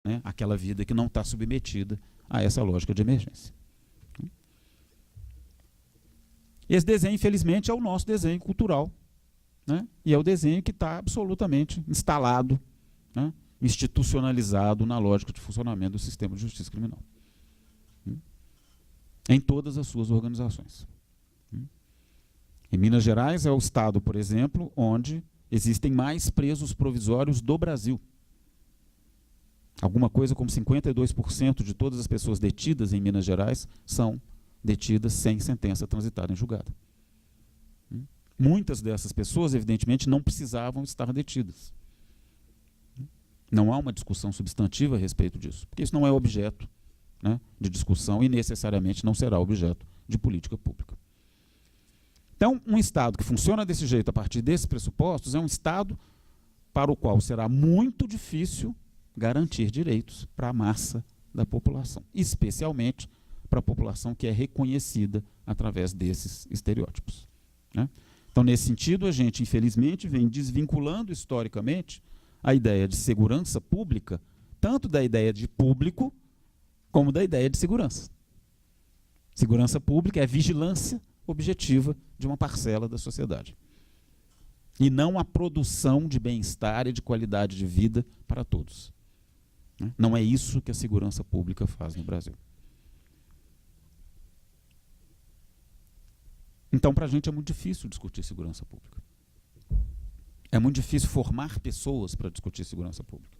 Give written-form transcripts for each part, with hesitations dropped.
né, aquela vida que não está submetida a essa lógica de emergência. Esse desenho, infelizmente, é o nosso desenho cultural, né, e é o desenho que está absolutamente instalado, né, institucionalizado na lógica de funcionamento do sistema de justiça criminal, em todas as suas organizações. Em Minas Gerais é o estado, por exemplo, onde existem mais presos provisórios do Brasil. Alguma coisa como 52% de todas as pessoas detidas em Minas Gerais são detidas sem sentença transitada em julgado. Muitas dessas pessoas, evidentemente, não precisavam estar detidas. Não há uma discussão substantiva a respeito disso, porque isso não é objeto, né, de discussão e necessariamente não será objeto de política pública. Então, um Estado que funciona desse jeito, a partir desses pressupostos, é um Estado para o qual será muito difícil garantir direitos para a massa da população, especialmente para a população que é reconhecida através desses estereótipos, né? Então, nesse sentido, a gente, infelizmente, vem desvinculando historicamente a ideia de segurança pública, tanto da ideia de público, como da ideia de segurança. Segurança pública é vigilância objetiva de uma parcela da sociedade. E não a produção de bem-estar e de qualidade de vida para todos. Não é isso que a segurança pública faz no Brasil. Então, para a gente é muito difícil discutir segurança pública. É muito difícil formar pessoas para discutir segurança pública.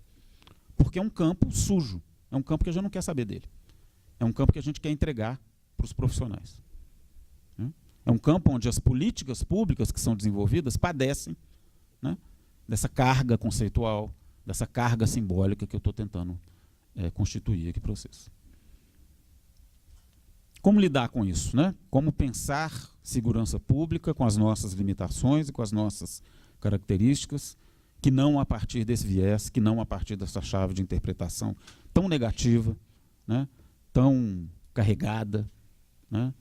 Porque é um campo sujo. É um campo que a gente não quer saber dele. É um campo que a gente quer entregar para os profissionais. É um campo onde as políticas públicas que são desenvolvidas padecem, né, dessa carga conceitual, dessa carga simbólica que eu estou tentando constituir aqui para vocês. Como lidar com isso, né? Como pensar segurança pública com as nossas limitações e com as nossas características, que não a partir desse viés, que não a partir dessa chave de interpretação tão negativa, né, tão carregada, né,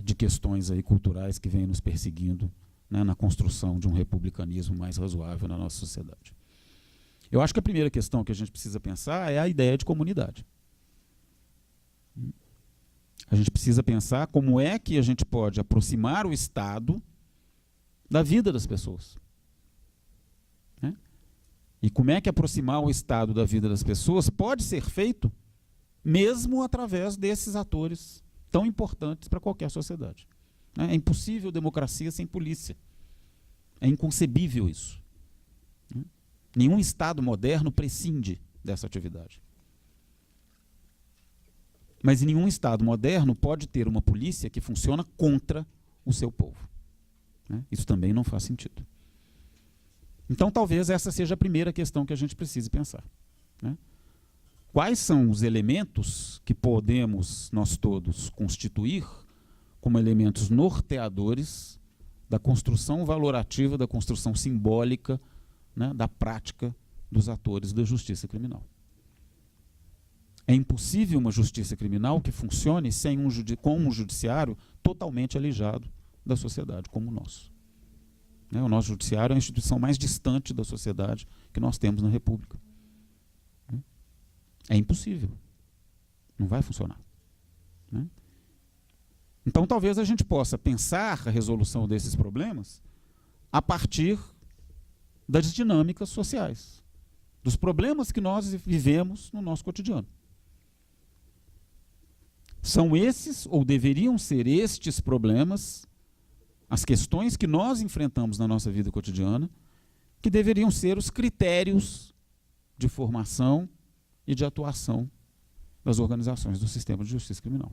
de questões aí culturais que vêm nos perseguindo, né, na construção de um republicanismo mais razoável na nossa sociedade. Eu acho que a primeira questão que a gente precisa pensar é a ideia de comunidade. A gente precisa pensar como é que a gente pode aproximar o Estado da vida das pessoas. Né? E como é que aproximar o Estado da vida das pessoas pode ser feito mesmo através desses atores tão importantes para qualquer sociedade. É impossível democracia sem polícia. É inconcebível isso. Nenhum Estado moderno prescinde dessa atividade. Mas nenhum Estado moderno pode ter uma polícia que funciona contra o seu povo. Isso também não faz sentido. Então, talvez essa seja a primeira questão que a gente precise pensar. Quais são os elementos que podemos, nós todos, constituir como elementos norteadores da construção valorativa, da construção simbólica, né, da prática dos atores da justiça criminal? É impossível uma justiça criminal que funcione com um judiciário totalmente alijado da sociedade, como o nosso. O nosso judiciário é a instituição mais distante da sociedade que nós temos na República. É impossível. Não vai funcionar. Então, talvez a gente possa pensar a resolução desses problemas a partir das dinâmicas sociais, dos problemas que nós vivemos no nosso cotidiano. São esses, ou deveriam ser estes problemas, as questões que nós enfrentamos na nossa vida cotidiana, que deveriam ser os critérios de formação e de atuação das organizações do sistema de justiça criminal.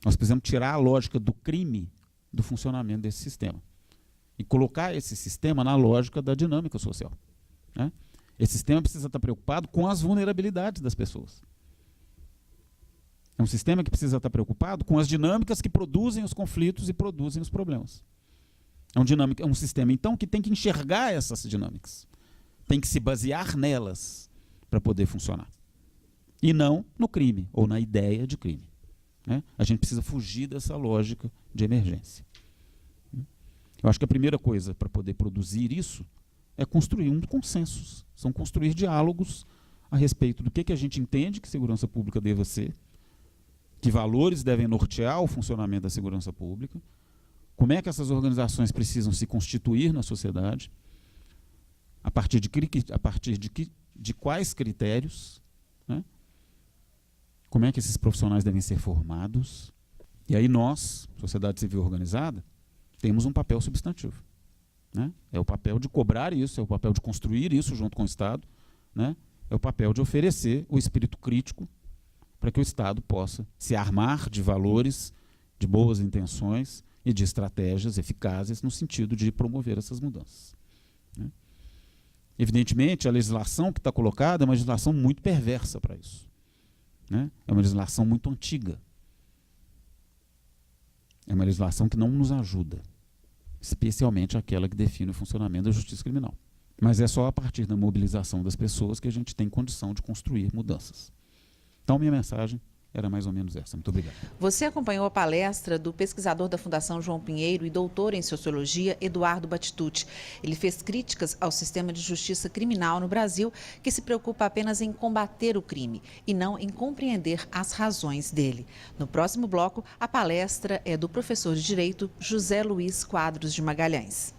Nós precisamos tirar a lógica do crime do funcionamento desse sistema e colocar esse sistema na lógica da dinâmica social. Esse sistema precisa estar preocupado com as vulnerabilidades das pessoas. É um sistema que precisa estar preocupado com as dinâmicas que produzem os conflitos e produzem os problemas. É um sistema, então, que tem que enxergar essas dinâmicas. Tem que se basear nelas para poder funcionar. E não no crime, ou na ideia de crime. A gente precisa fugir dessa lógica de emergência. Eu acho que a primeira coisa para poder produzir isso é construir consensos. São construir diálogos a respeito do que a gente entende que segurança pública deva ser, que valores devem nortear o funcionamento da segurança pública, como é que essas organizações precisam se constituir na sociedade, a partir de quais critérios, né? Como é que esses profissionais devem ser formados. E aí nós, sociedade civil organizada, temos um papel substantivo, né? É o papel de cobrar isso, é o papel de construir isso junto com o Estado, né? É o papel de oferecer o espírito crítico para que o Estado possa se armar de valores, de boas intenções e de estratégias eficazes no sentido de promover essas mudanças, né? Evidentemente, a legislação que está colocada é uma legislação muito perversa para isso, né? É uma legislação muito antiga. É uma legislação que não nos ajuda, especialmente aquela que define o funcionamento da justiça criminal. Mas é só a partir da mobilização das pessoas que a gente tem condição de construir mudanças. Então, minha mensagem era mais ou menos essa. Muito obrigado. Você acompanhou a palestra do pesquisador da Fundação João Pinheiro e doutor em Sociologia, Eduardo Battistucci. Ele fez críticas ao sistema de justiça criminal no Brasil, que se preocupa apenas em combater o crime e não em compreender as razões dele. No próximo bloco, a palestra é do professor de Direito José Luiz Quadros de Magalhães.